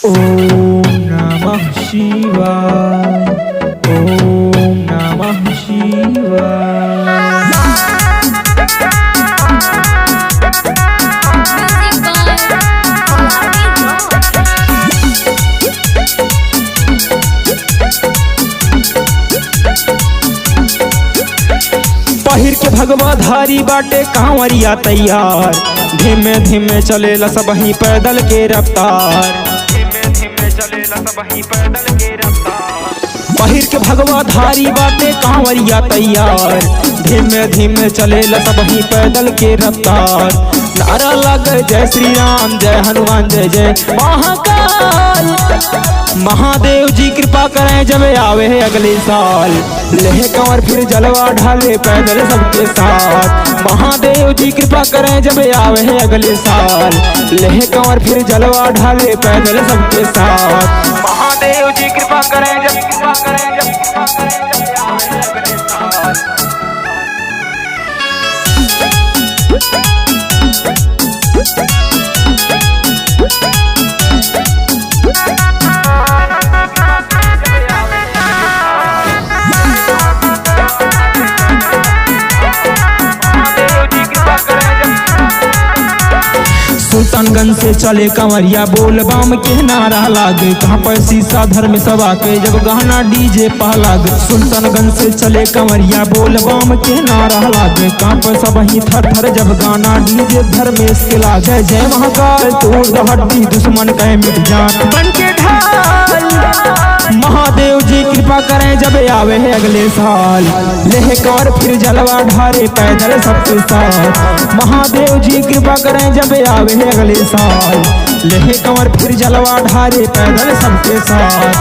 ओम नमः शिवाय। ओम नमः शिवाय। पहिर के भगवा धारी बाटे कांवरिया तैयार, धीमे धीमे चलेला सबही पैदल के रफ्तार। धीमे धीमे चलेला सबही पैदल के रफ्तार। पहिर के भगवा धारी बाटे कांवरिया तैयार, धीमे धीमे चलेला सबही पैदल के रफ्तार। नारा लगे जय श्री राम जय हनुमान जय जय महाकाल। महादेव जी कृपा करें जब आवे है अगले साल, लेह कंवर फिर जलवा ढाले पैदल सबके साथ। महादेव जी कृपा करें जब आवे है अगले साल, लेह कंवर फिर जलवा ढाले पैदल सबके साथ। महादेव जी कृपा करें जब आवे है अगले साल। सुल्तानगंज से चले कंवरिया बोल बम के नारा लागे, कहाँ पर शीशा धर्म सभा के जब गाना डीजे पहलाग। सुल्तानगंज से चले कंवरिया बोल बम के नारा लागे, कहाँ पर सबही थर थर जब गाना डीजे धर्मेश के लागे। जय महाकाल तोड़ हड्डी दुश्मन कहे मिट जान बन के ढाल। महादेव जी कृपा करें जब आवे है अगले साल, लेह कंवर फिर जलवा ढारे पैदल सबके साथ। महादेव जी कृपा करें जब आवे है अगले साल, लेह कंवर फिर जलवा ढारे पैदल सबके साथ।